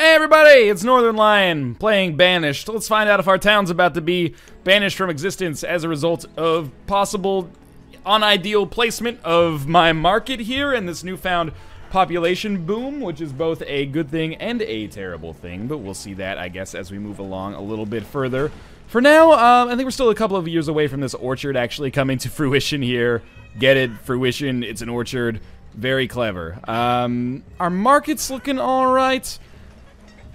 Hey everybody, it's Northernlion playing Banished. Let's find out if our town's about to be banished from existence as a result of possible unideal placement of my market here and this newfound population boom, which is both a good thing and a terrible thing, but we'll see that, I guess, as we move along a little bit further. For now, I think we're still a couple of years away from this orchard actually coming to fruition here. Get it? Fruition, it's an orchard. Very clever. Our market's looking alright.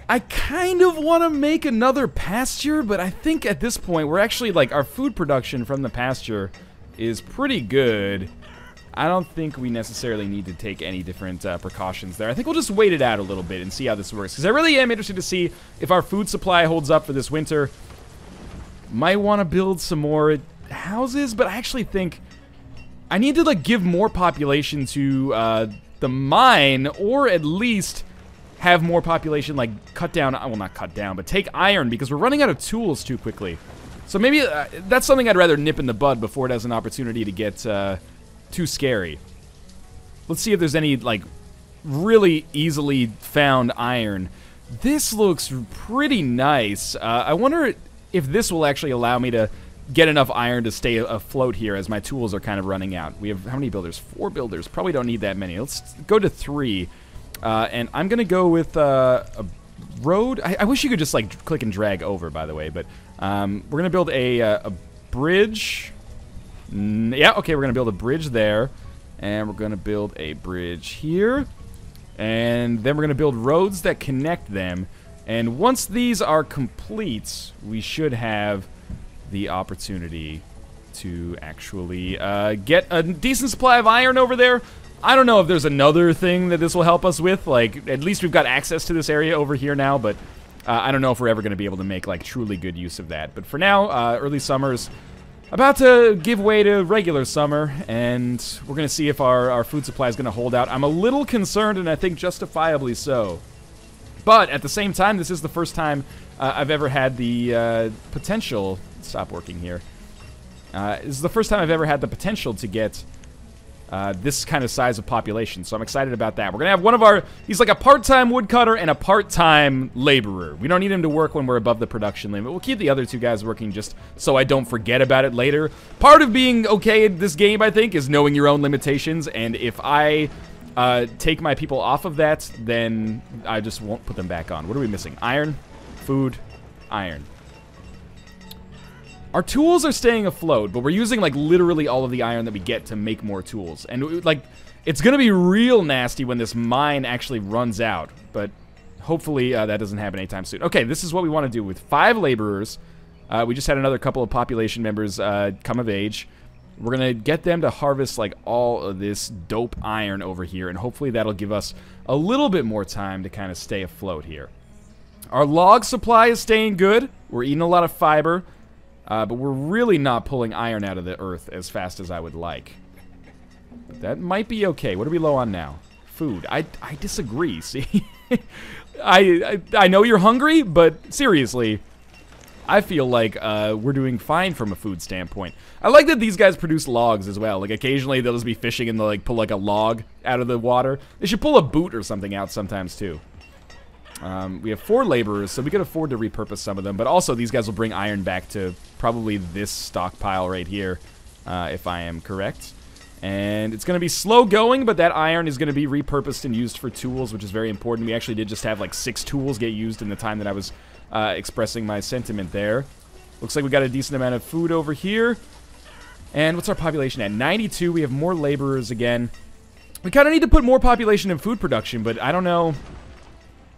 I kind of want to make another pasture, but I think at this point we're actually, like, our food production from the pasture is pretty good. I don't think we necessarily need to take any different precautions there. I think we'll just wait it out a little bit and see how this works, because I really am interested to see if our food supply holds up for this winter. Might want to build some more houses, but I actually think I need to, like, give more population to the mine, or at least have more population, like, cut down, well, not cut down, but take iron, because we're running out of tools too quickly. So maybe that's something I'd rather nip in the bud before it has an opportunity to get too scary. Let's see if there's any, like, really easily found iron. This looks pretty nice. I wonder if this will actually allow me to get enough iron to stay afloat here as my tools are kind of running out. We have, how many builders? 4 builders. Probably don't need that many. Let's go to 3. And I'm going to go with a road. I wish you could just, like, click and drag over, by the way. But we're going to build a bridge. Yeah, okay, we're going to build a bridge there. And we're going to build a bridge here. And then we're going to build roads that connect them. And once these are complete, we should have the opportunity to actually get a decent supply of iron over there. I don't know if there's another thing that this will help us with. Like, at least we've got access to this area over here now, but I don't know if we're ever going to be able to make, like, truly good use of that. But for now, early summer's about to give way to regular summer, and we're going to see if our food supply is going to hold out. I'm a little concerned, and I think justifiably so. But at the same time, this is the first time I've ever had the potential... Stop working here. This is the first time I've ever had the potential to get this kind of size of population, so I'm excited about that. We're gonna have one of our, he's like a part-time woodcutter and a part-time laborer. We don't need him to work when we're above the production limit. We'll keep the other 2 guys working just so I don't forget about it later. Part of being okay at this game, I think, is knowing your own limitations, and if I take my people off of that, then I just won't put them back on. What are we missing? Iron, food, iron. Our tools are staying afloat, but we're using, like, literally all of the iron that we get to make more tools. And, like, it's going to be real nasty when this mine actually runs out. But hopefully that doesn't happen anytime soon. Okay, this is what we want to do with 5 laborers. We just had another couple of population members come of age. We're going to get them to harvest, like, all of this dope iron over here. And hopefully that'll give us a little bit more time to kind of stay afloat here. Our log supply is staying good. We're eating a lot of fiber. But we're really not pulling iron out of the earth as fast as I would like. That might be okay. What are we low on now? Food. I disagree, see? I know you're hungry, but seriously, I feel like we're doing fine from a food standpoint. I like that these guys produce logs as well. Like, occasionally they'll just be fishing and they'll, like, pull, like, a log out of the water. They should pull a boot or something out sometimes, too. We have 4 laborers, so we can afford to repurpose some of them, but also these guys will bring iron back to probably this stockpile right here, if I am correct. And it's going to be slow going, but that iron is going to be repurposed and used for tools, which is very important. We actually did just have, like, 6 tools get used in the time that I was expressing my sentiment there. Looks like we got a decent amount of food over here. And what's our population at? 92. We have more laborers again. We kind of need to put more population in food production, but I don't know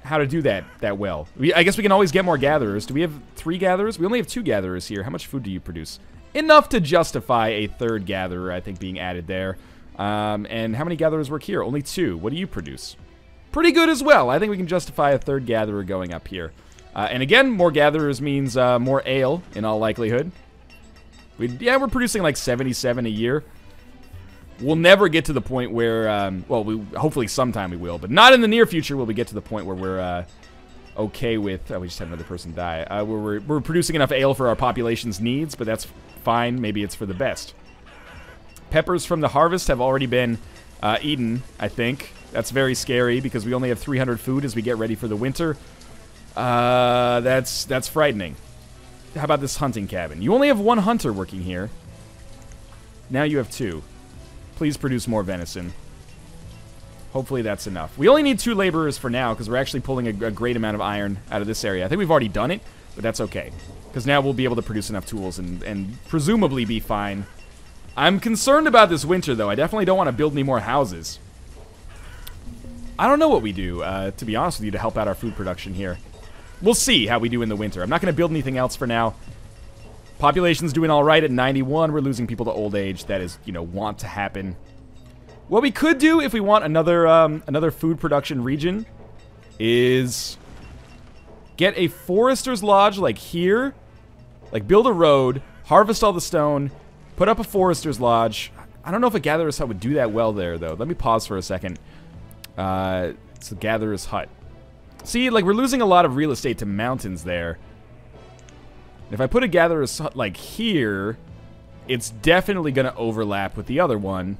how to do that well. I guess we can always get more gatherers. Do we have 3 gatherers? We only have 2 gatherers here. How much food do you produce? Enough to justify a 3rd gatherer, I think, being added there. And how many gatherers work here? Only 2. What do you produce? Pretty good as well. I think we can justify a 3rd gatherer going up here. And again, more gatherers means more ale, in all likelihood. Yeah, we're producing like 77 a year. We'll never get to the point where, well, hopefully sometime we will, but not in the near future will we get to the point where we're okay with, we just had another person die, where we're producing enough ale for our population's needs, but that's fine. Maybe it's for the best. Peppers from the harvest have already been eaten, I think. That's very scary because we only have 300 food as we get ready for the winter. That's frightening. How about this hunting cabin? You only have 1 hunter working here. Now you have 2. Please produce more venison. Hopefully that's enough. We only need 2 laborers for now because we're actually pulling a great amount of iron out of this area. I think we've already done it, but that's okay. Because now we'll be able to produce enough tools and presumably be fine. I'm concerned about this winter, though. I definitely don't want to build any more houses. I don't know what we do, to be honest with you, to help out our food production here. We'll see how we do in the winter. I'm not going to build anything else for now. Population's doing all right at 91. We're losing people to old age. That is, you know, want to happen. What we could do if we want another food production region is get a forester's lodge like here. Like build a road, harvest all the stone, put up a forester's lodge. I don't know if a gatherer's hut would do that well there, though. Let me pause for a second. It's a gatherer's hut. See, like, we're losing a lot of real estate to mountains there. If I put a gatherer's hut, like, here, it's definitely going to overlap with the other one.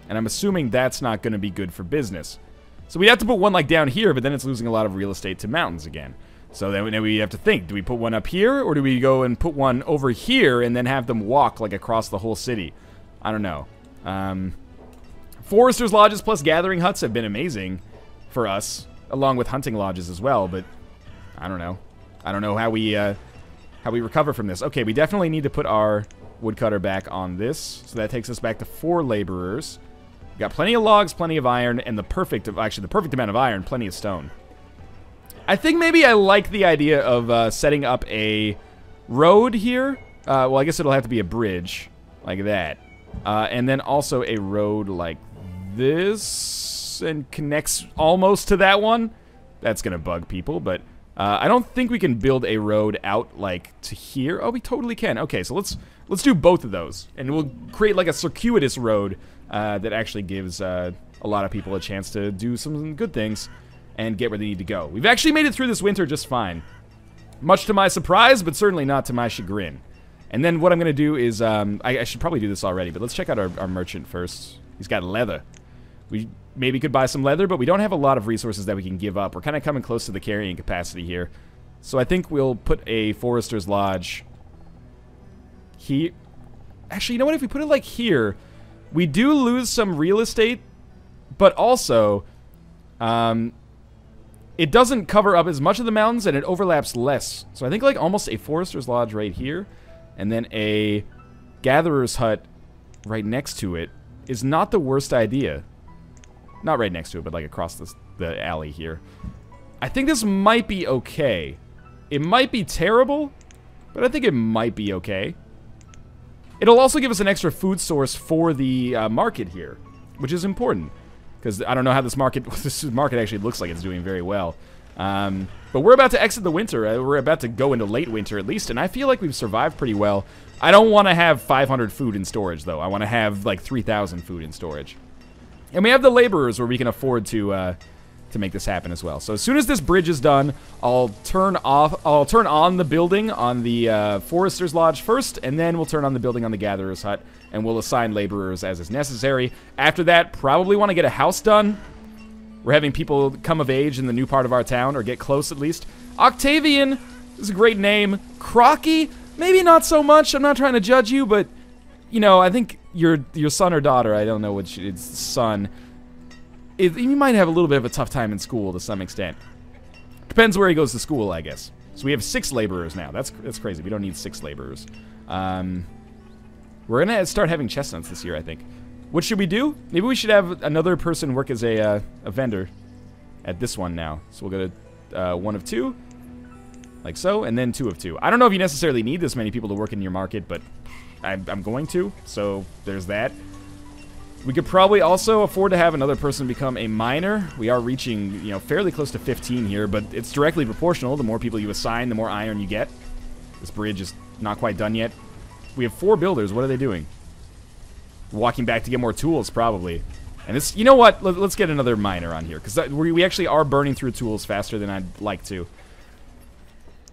And I'm assuming that's not going to be good for business. So we have to put one, like, down here, but then it's losing a lot of real estate to mountains again. So then we have to think, do we put one up here, or do we go and put one over here and then have them walk, like, across the whole city? I don't know. Forester's lodges plus gathering huts have been amazing for us, along with hunting lodges as well, but I don't know. I don't know how we recover from this. Okay, we definitely need to put our woodcutter back on this, so that takes us back to 4 laborers. We've got plenty of logs, plenty of iron, and the perfect amount of iron, plenty of stone. I think maybe I like the idea of setting up a road here. Well, I guess it'll have to be a bridge, like that. And then also a road like this, and connects almost to that one. That's gonna bug people, but I don't think we can build a road out like to here. Oh, we totally can. Okay, so let's do both of those, and we'll create like a circuitous road that actually gives a lot of people a chance to do some good things and get where they need to go. We've actually made it through this winter just fine, much to my surprise, but certainly not to my chagrin. And then what I'm gonna do is I should probably do this already, but let's check out our merchant first. He's got leather. We maybe could buy some leather, but we don't have a lot of resources that we can give up. We're kind of coming close to the carrying capacity here. So I think we'll put a forester's lodge here. Actually, you know what? If we put it like here, we do lose some real estate, but also it doesn't cover up as much of the mountains and it overlaps less. So I think like almost a forester's lodge right here and then a gatherer's hut right next to it is not the worst idea. Not right next to it, but like across the alley here. I think this might be okay. It might be terrible, but I think it might be okay. It'll also give us an extra food source for the market here, which is important. Because I don't know how this market actually looks like it's doing very well. But we're about to exit the winter. We're about to go into late winter at least, and I feel like we've survived pretty well. I don't want to have 500 food in storage, though. I want to have like 3,000 food in storage. And we have the laborers where we can afford to make this happen as well. So as soon as this bridge is done, I'll turn on the building on the Forester's Lodge first, and then we'll turn on the building on the Gatherer's Hut, and we'll assign laborers as is necessary. After that, probably want to get a house done. We're having people come of age in the new part of our town, or get close at least. Octavian is a great name. Crocky, maybe not so much. I'm not trying to judge you, but you know, I think your son or daughter, I don't know which, it's son, he might have a little bit of a tough time in school to some extent. Depends where he goes to school, I guess. So we have 6 laborers now. That's crazy. We don't need 6 laborers. We're gonna start having chestnuts this year, I think. What should we do? Maybe we should have another person work as a vendor at this one now. So we'll go to 1 of 2, like so, and then 2 of 2. I don't know if you necessarily need this many people to work in your market, but I'm going to, so there's that. We could probably also afford to have another person become a miner. We are reaching, you know, fairly close to 15 here, but it's directly proportional. The more people you assign, the more iron you get. This bridge is not quite done yet. We have 4 builders. What are they doing? Walking back to get more tools, probably. And it's, you know what? Let's get another miner on here, because we actually are burning through tools faster than I'd like to.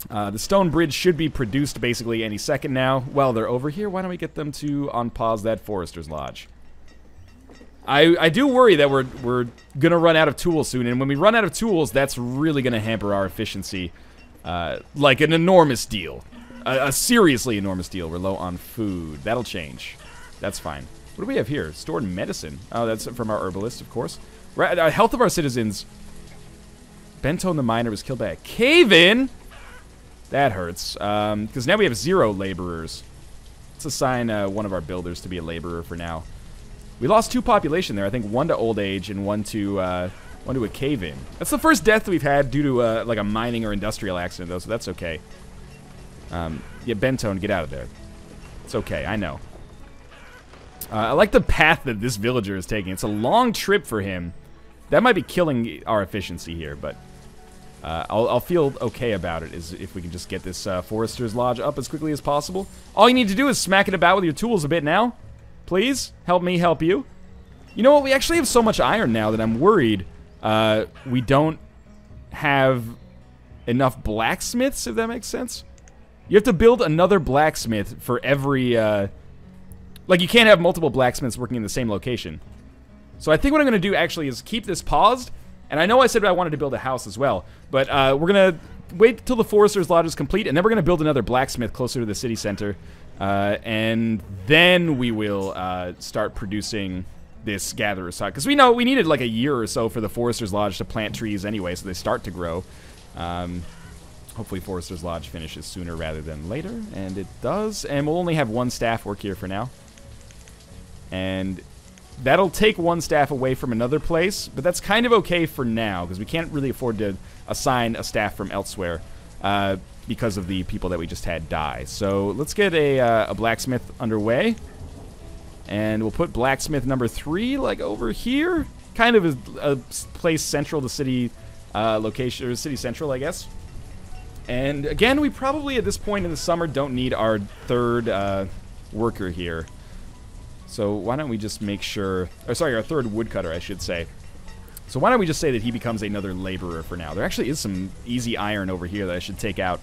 The stone bridge should be produced basically any second now. Well, they're over here. Why don't we get them to unpause that Forester's Lodge? I do worry that we're gonna run out of tools soon, and when we run out of tools, that's really gonna hamper our efficiency, like an enormous deal, a seriously enormous deal. We're low on food. That'll change. That's fine. What do we have here? Stored medicine. Oh, that's from our herbalist, of course. Health of our citizens. Bentone the miner was killed by a cave-in. That hurts. Because now we have 0 laborers. Let's assign one of our builders to be a laborer for now. We lost 2 population there. I think 1 to old age and 1 to a cave-in. That's the first death we've had due to like a mining or industrial accident, though, so that's okay. Yeah, Bentone, get out of there. It's okay, I know. I like the path that this villager is taking. It's a long trip for him. That might be killing our efficiency here, but I'll feel okay about it if we can just get this Forester's Lodge up as quickly as possible. All you need to do is smack it about with your tools a bit now. Please, help me help you. You know what? We actually have so much iron now that I'm worried we don't have enough blacksmiths, if that makes sense. You have to build another blacksmith for every... like, you can't have multiple blacksmiths working in the same location. So I think what I'm going to do, actually, is keep this paused. And I know I said I wanted to build a house as well. But we're going to wait till the Forester's Lodge is complete, and then we're going to build another blacksmith closer to the city center. And then we will start producing this Gatherer's Hut. Because we know we needed like a year or so for the Forester's Lodge to plant trees anyway, so they start to grow. Hopefully Forester's Lodge finishes sooner rather than later, and it does. And we'll only have 1 staff work here for now. And that'll take 1 staff away from another place, but that's kind of okay for now, because we can't really afford to assign a staff from elsewhere because of the people that we just had die. So let's get a blacksmith underway. And we'll put blacksmith number 3, like, over here. Kind of a place central to city location, or city central, I guess. And again, we probably at this point in the summer don't need our 3rd worker here. So why don't we just make sure... Oh, sorry, our 3rd woodcutter, I should say. So why don't we just say that he becomes another laborer for now? There actually is some easy iron over here that I should take out.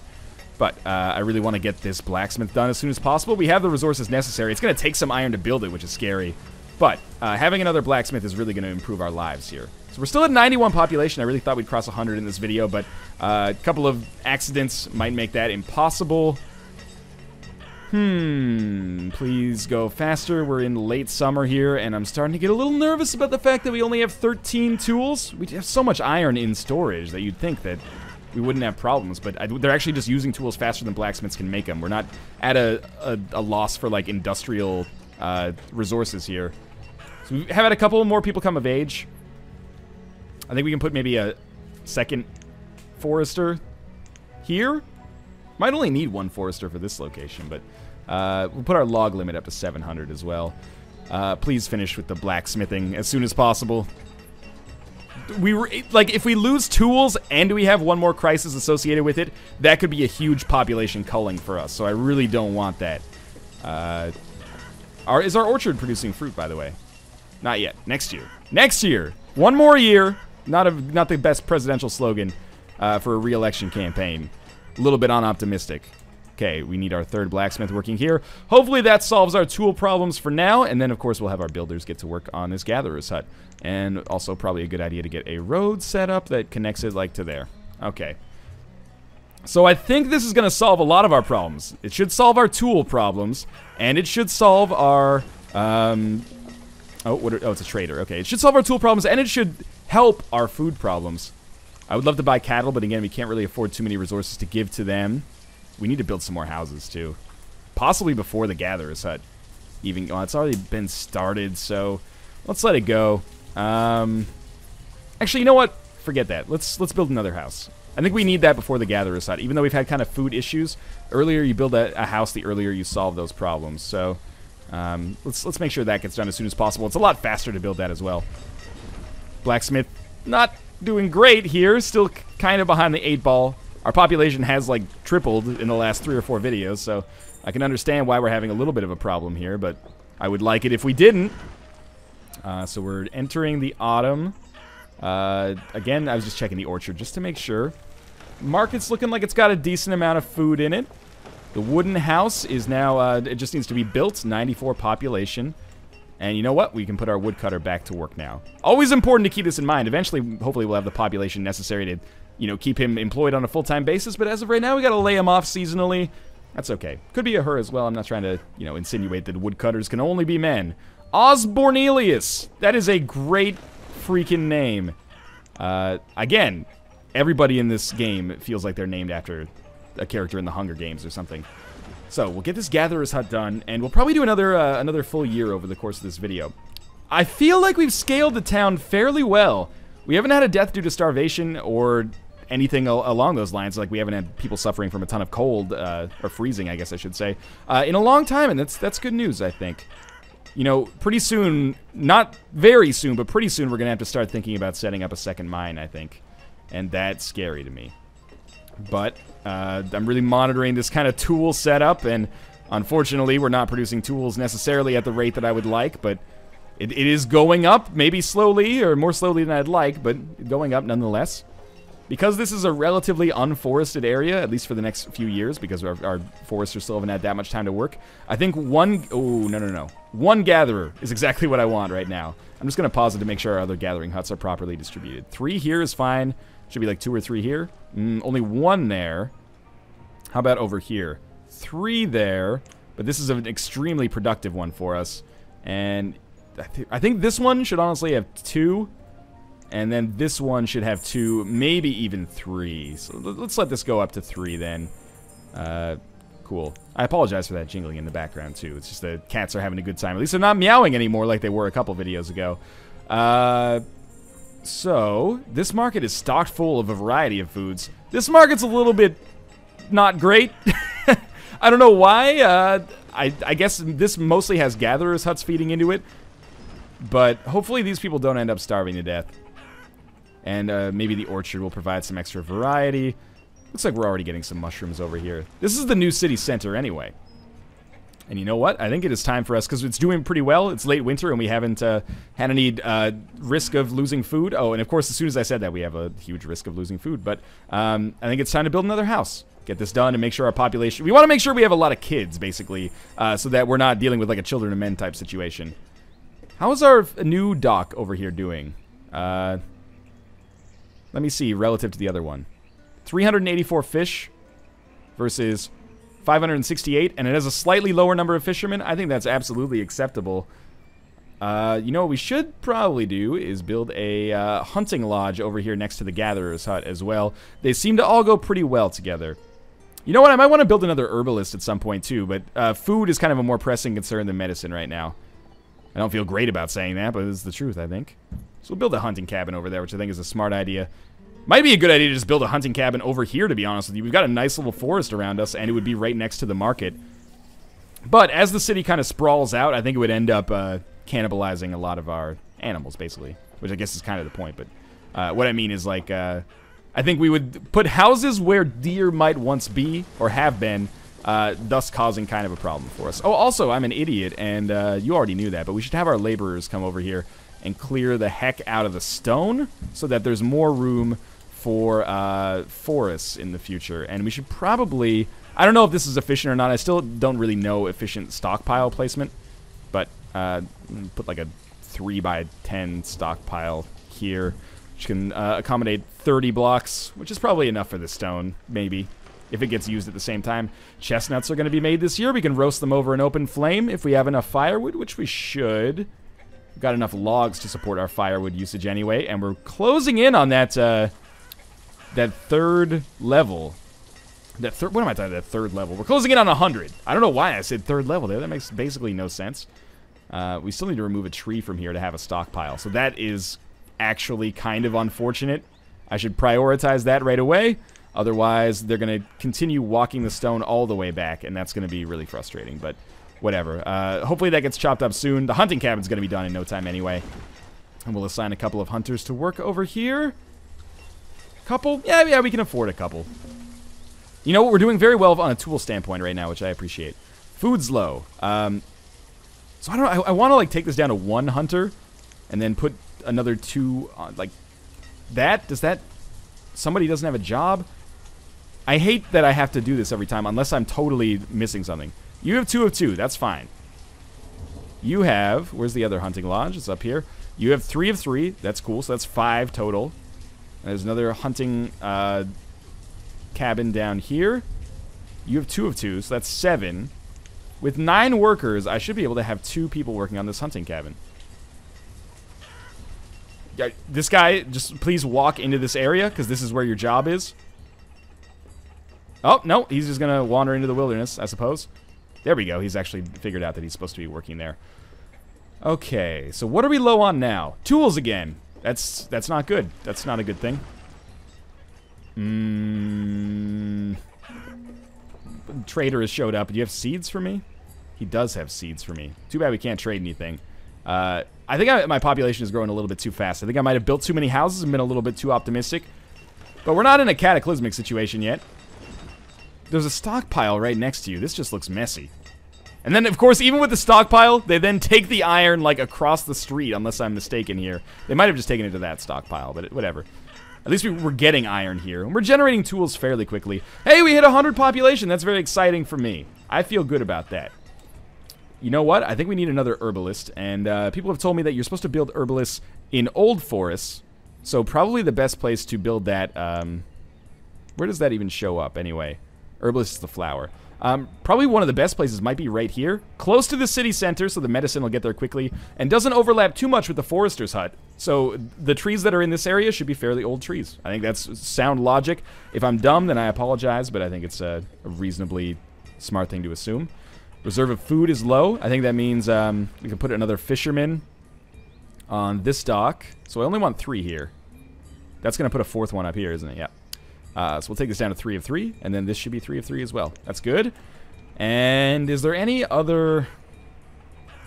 But I really want to get this blacksmith done as soon as possible. We have the resources necessary. It's going to take some iron to build it, which is scary. But having another blacksmith is really going to improve our lives here. So we're still at 91 population. I really thought we'd cross 100 in this video, but a couple of accidents might make that impossible. Please go faster. We're in late summer here, and I'm starting to get a little nervous about the fact that we only have 13 tools. We have so much iron in storage that you'd think that we wouldn't have problems, but they're actually just using tools faster than blacksmiths can make them. We're not at a loss for, like, industrial resources here. So we have had a couple more people come of age. I think we can put maybe a 2nd forester here. Might only need 1 forester for this location, but we'll put our log limit up to 700 as well. Please finish with the blacksmithing as soon as possible. Like, if we lose tools and we have 1 more crisis associated with it, that could be a huge population culling for us, so I really don't want that. Is our orchard producing fruit, by the way? Not yet. Next year. Next year! 1 more year! Not the best presidential slogan for a re-election campaign. A little bit unoptimistic. Okay, we need our 3rd blacksmith working here. Hopefully that solves our tool problems for now, and then of course we'll have our builders get to work on this Gatherer's Hut. And also probably a good idea to get a road set up that connects it like to there. Okay. So I think this is going to solve a lot of our problems. It should solve our tool problems, and it should solve our... oh, it's a trader. Okay, it should solve our tool problems, and it should help our food problems. I would love to buy cattle, but again, we can't really afford too many resources to give to them. We need to build some more houses, too. Possibly before the Gatherer's Hut. Even, well, it's already been started, so let's let it go. Actually, you know what? Forget that. Let's build another house. I think we need that before the Gatherer's Hut, even though we've had kind of food issues. Earlier you build a house, the earlier you solve those problems. So, let's make sure that gets done as soon as possible. It's a lot faster to build that as well. Blacksmith, not doing great here, still kind of behind the 8 ball. Our population has, like, tripled in the last 3 or 4 videos, so I can understand why we're having a little bit of a problem here, but I would like it if we didn't. So we're entering the autumn. Again, I was just checking the orchard just to make sure. Market's looking like it's got a decent amount of food in it. The wooden house is now, it just needs to be built, 94 population. And you know what? We can put our woodcutter back to work now. Always important to keep this in mind. Eventually, hopefully, we'll have the population necessary to, you know, keep him employed on a full-time basis. But as of right now, we got to lay him off seasonally. That's okay. Could be a her as well. I'm not trying to, you know, insinuate that woodcutters can only be men. Osbornelius. That is a great freaking name. Again, everybody in this game feels like they're named after a character in the Hunger Games or something. So, we'll get this Gatherer's Hut done, and we'll probably do another full year over the course of this video. I feel like we've scaled the town fairly well. We haven't had a death due to starvation or anything along those lines. Like, we haven't had people suffering from a ton of cold, or freezing, I guess I should say, in a long time, and that's good news, I think. You know, pretty soon, not very soon, but pretty soon, we're going to have to start thinking about setting up a second mine, I think. And that's scary to me. But I'm really monitoring this kind of tool setup, and unfortunately, we're not producing tools necessarily at the rate that I would like, but it is going up, maybe slowly, or more slowly than I'd like, but going up nonetheless. Because this is a relatively unforested area, at least for the next few years, because our foresters still haven't had that much time to work, I think one gatherer is exactly what I want right now. I'm just going to pause it to make sure our other gathering huts are properly distributed. 3 here is fine. Should be like 2 or 3 here. Only 1 there. How about over here? 3 there. But this is an extremely productive one for us. And I think this one should honestly have 2. And then this one should have 2, maybe even 3. So let's let this go up to 3 then. Cool. I apologize for that jingling in the background too. It's just the cats are having a good time. At least they're not meowing anymore like they were a couple videos ago. So, this market is stocked full of a variety of foods. This market's a little bit not great. I don't know why. I guess this mostly has gatherers' huts feeding into it. But hopefully these people don't end up starving to death. And maybe the orchard will provide some extra variety. Looks like we're already getting some mushrooms over here. This is the new city center anyway. And you know what? I think it is time for us, because it's doing pretty well. It's late winter, and we haven't had any risk of losing food. Oh, and of course, as soon as I said that, we have a huge risk of losing food. But I think it's time to build another house. Get this done and make sure our population... We want to make sure we have a lot of kids, basically, so that we're not dealing with like a children and men type situation. How is our new dock over here doing? Let me see, relative to the other one. 384 fish versus 568, and it has a slightly lower number of fishermen. I think that's absolutely acceptable. You know what we should probably do is build a hunting lodge over here next to the gatherer's hut as well. They seem to all go pretty well together. You know what? I might want to build another herbalist at some point too, but food is kind of a more pressing concern than medicine right now. I don't feel great about saying that, but it's the truth, I think. So we'll build a hunting cabin over there, which I think is a smart idea. Might be a good idea to just build a hunting cabin over here, to be honest with you. We've got a nice little forest around us, and it would be right next to the market. But as the city kind of sprawls out, I think it would end up cannibalizing a lot of our animals, basically. Which I guess is kind of the point, but what I mean is, like, I think we would put houses where deer might once be, or have been, thus causing kind of a problem for us. Oh, also, I'm an idiot, and you already knew that, but we should have our laborers come over here and clear the heck out of the stone so that there's more room for forests in the future. And we should probably... I don't know if this is efficient or not. I still don't really know efficient stockpile placement. But put like a 3x10 stockpile here, which can accommodate 30 blocks, which is probably enough for the stone, maybe, if it gets used at the same time. Chestnuts are going to be made this year. We can roast them over an open flame if we have enough firewood, which we should. We've got enough logs to support our firewood usage anyway, and we're closing in on that that third level. What am I talking about? That third level. We're closing in on 100. I don't know why I said third level there. That makes basically no sense. We still need to remove a tree from here to have a stockpile. So that is actually kind of unfortunate. I should prioritize that right away. Otherwise, they're going to continue walking the stone all the way back, and that's going to be really frustrating. But whatever. Hopefully that gets chopped up soon. The hunting cabin's going to be done in no time anyway. And we'll assign a couple of hunters to work over here. Couple? Yeah, we can afford a couple. You know what? We're doing very well on a tool standpoint right now, which I appreciate. Food's low. So I don't know. I want to like take this down to 1 hunter and then put another 2 on, like that. Does that... Somebody doesn't have a job? I hate that I have to do this every time unless I'm totally missing something. You have 2 of 2. That's fine. You have, where's the other hunting lodge? It's up here. You have 3 of 3. That's cool. So that's 5 total. There's another hunting cabin down here. You have 2 of 2, so that's 7. With 9 workers, I should be able to have 2 people working on this hunting cabin. Yeah, this guy, just please walk into this area, because this is where your job is. Oh, no, he's just going to wander into the wilderness, I suppose. There we go. He's actually figured out that he's supposed to be working there. Okay, so what are we low on now? Tools again. That's not good. That's not a good thing. Trader has showed up. Do you have seeds for me? He does have seeds for me. Too bad we can't trade anything. I think my population is growing a little bit too fast. I think I might have built too many houses and been a little bit too optimistic. But we're not in a cataclysmic situation yet. There's a stockpile right next to you. This just looks messy. And then, of course, even with the stockpile, they then take the iron, like, across the street, unless I'm mistaken here. They might have just taken it to that stockpile, but whatever. At least we're getting iron here. And we're generating tools fairly quickly. Hey, we hit 100 population. That's very exciting for me. I feel good about that. You know what? I think we need another herbalist. And people have told me that you're supposed to build herbalists in old forests. So probably the best place to build that... where does that even show up, anyway? Herbalist is the flower. Probably one of the best places might be right here, close to the city center, so the medicine will get there quickly, and doesn't overlap too much with the forester's hut. So the trees that are in this area should be fairly old trees. I think that's sound logic. If I'm dumb, then I apologize, but I think it's a reasonably smart thing to assume. Reserve of food is low. I think that means we can put another fisherman on this dock. So I only want 3 here. That's going to put a 4th one up here, isn't it? Yeah. So we'll take this down to 3 of 3, and then this should be 3 of 3 as well. That's good. And is there any other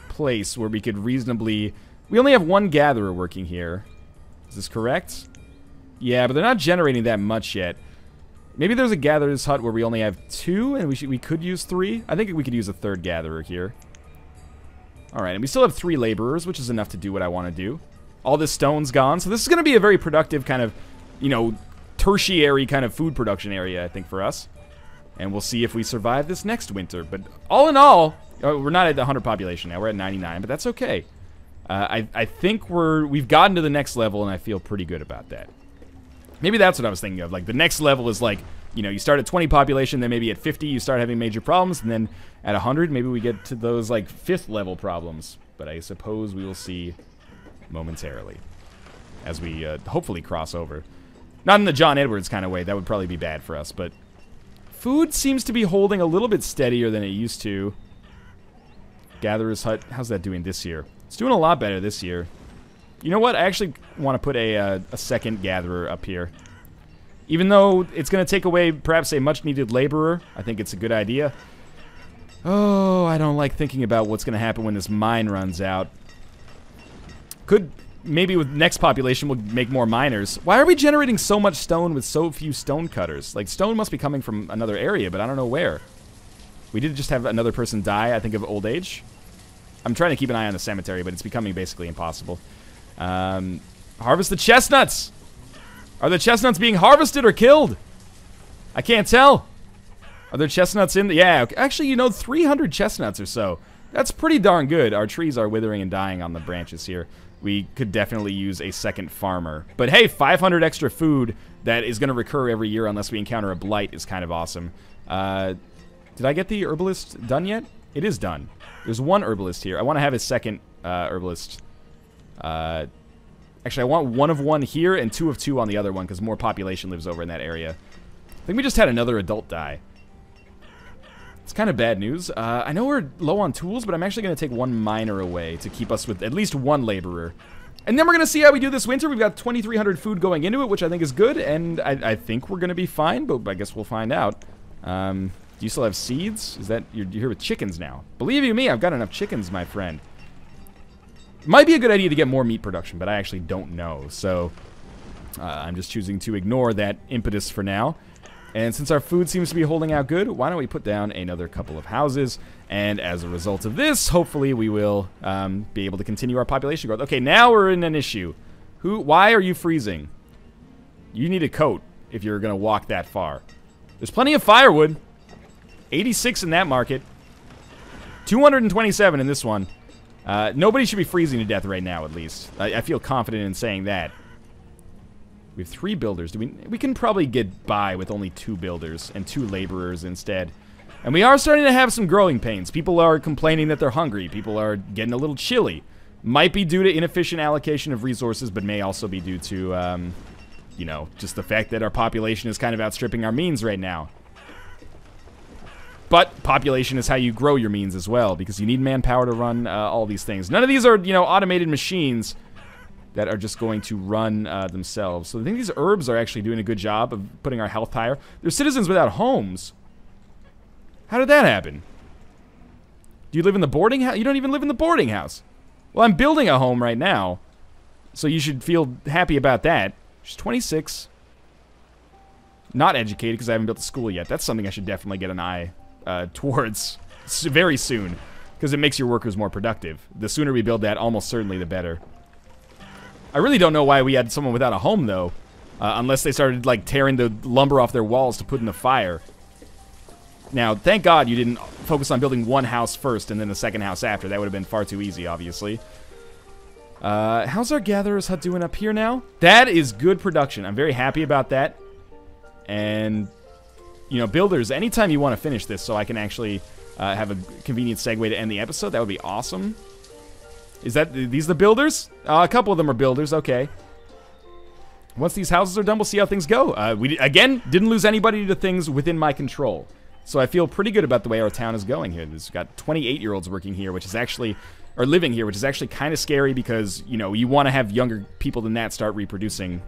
place where we could reasonably... We only have 1 gatherer working here. Is this correct? Yeah, but they're not generating that much yet. Maybe there's a gatherer's hut where we only have 2, and we could use 3. I think we could use a 3rd gatherer here. Alright, and we still have 3 laborers, which is enough to do what I want to do. All this stone's gone, so this is going to be a very productive kind of, you know... tertiary kind of food production area, I think, for us. And we'll see if we survive this next winter. But all in all, we're not at the 100 population now. We're at 99, but that's okay. I think we've gotten to the next level, and I feel pretty good about that. Maybe that's what I was thinking of. Like, the next level is like, you know, you start at 20 population, then maybe at 50 you start having major problems, and then at 100 maybe we get to those, like, 5th level problems. But I suppose we will see momentarily as we hopefully cross over. Not in the John Edwards kind of way. That would probably be bad for us, but... Food seems to be holding a little bit steadier than it used to. Gatherer's Hut, how's that doing this year? It's doing a lot better this year. You know what? I actually want to put a second Gatherer up here. Even though it's going to take away perhaps a much-needed laborer, I think it's a good idea. Oh, I don't like thinking about what's going to happen when this mine runs out. Could... Maybe with next population we'll make more miners. Why are we generating so much stone with so few stone cutters? Like, stone must be coming from another area, but I don't know where. We did just have another person die, I think, of old age. I'm trying to keep an eye on the cemetery, but it's becoming basically impossible. Harvest the chestnuts! Are the chestnuts being harvested or killed? I can't tell. Are there chestnuts in the... Yeah, actually, you know, 300 chestnuts or so. That's pretty darn good. Our trees are withering and dying on the branches here. We could definitely use a second farmer. But hey, 500 extra food that is going to recur every year unless we encounter a blight is kind of awesome. Did I get the herbalist done yet? It is done. There's 1 herbalist here. I want to have a second herbalist. Actually, I want 1 of 1 here and 2 of 2 on the other one because more population lives over in that area. I think we just had another adult die. It's kind of bad news. I know we're low on tools, but I'm actually going to take 1 miner away to keep us with at least 1 laborer. And then we're going to see how we do this winter. We've got 2,300 food going into it, which I think is good, and I think we're going to be fine, but I guess we'll find out. Do you still have seeds? Is that... You're here with chickens now. Believe you me, I've got enough chickens, my friend. Might be a good idea to get more meat production, but I actually don't know. So, I'm just choosing to ignore that impetus for now. And since our food seems to be holding out good, why don't we put down another couple of houses? And as a result of this, hopefully we will be able to continue our population growth. Okay, now we're in an issue. Why are you freezing? You need a coat if you're going to walk that far. There's plenty of firewood. 86 in that market. 227 in this one. Nobody should be freezing to death right now, at least. I feel confident in saying that. We have 3 builders. We can probably get by with only 2 builders and 2 laborers instead. And we are starting to have some growing pains. People are complaining that they're hungry. People are getting a little chilly. Might be due to inefficient allocation of resources, but may also be due to, you know, just the fact that our population is kind of outstripping our means right now. But population is how you grow your means as well, because you need manpower to run all these things. None of these are, you know, automated machines that are just going to run themselves. So I think these herbs are actually doing a good job of putting our health higher. They're citizens without homes. How did that happen? Do you live in the boarding house? You don't even live in the boarding house. Well, I'm building a home right now, so you should feel happy about that. She's 26. Not educated because I haven't built a school yet. That's something I should definitely get an eye towards very soon, because it makes your workers more productive. The sooner we build that, almost certainly the better. I really don't know why we had someone without a home, though, unless they started, like, tearing the lumber off their walls to put in the fire. Now, thank God you didn't focus on building one house first and then the second house after. That would have been far too easy, obviously. How's our gatherer's hut doing up here now? That is good production. I'm very happy about that. And, you know, builders, anytime you want to finish this so I can actually have a convenient segue to end the episode, that would be awesome. Is that, these the builders? A couple of them are builders, okay. Once these houses are done, we'll see how things go. We, again, didn't lose anybody to things within my control. So I feel pretty good about the way our town is going here. We've got 28-year-olds working here, which is actually, or living here, which is actually kind of scary because, you know, you want to have younger people than that start reproducing,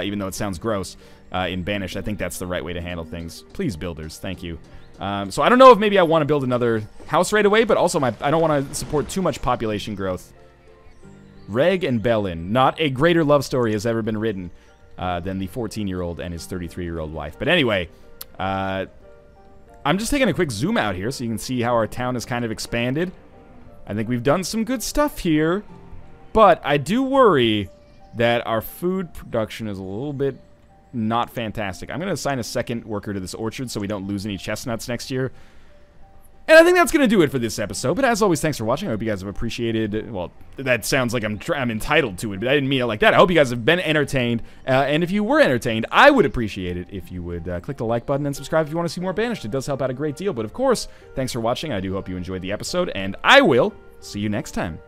even though it sounds gross, in Banished. I think that's the right way to handle things. Please, builders, thank you. So I don't know if maybe I want to build another house right away, but also I don't want to support too much population growth. Reg and Bellin. Not a greater love story has ever been written than the 14-year-old and his 33-year-old wife. But anyway, I'm just taking a quick zoom out here so you can see how our town has kind of expanded. I think we've done some good stuff here, but I do worry that our food production is a little bit not fantastic. I'm going to assign a second worker to this orchard so we don't lose any chestnuts next year. And I think that's going to do it for this episode. But as always, thanks for watching. I hope you guys have appreciated. Well, that sounds like I'm entitled to it, but I didn't mean it like that. I hope you guys have been entertained. And if you were entertained, I would appreciate it if you would click the like button and subscribe if you want to see more Banished. It does help out a great deal. But of course, thanks for watching. I do hope you enjoyed the episode, and I will see you next time.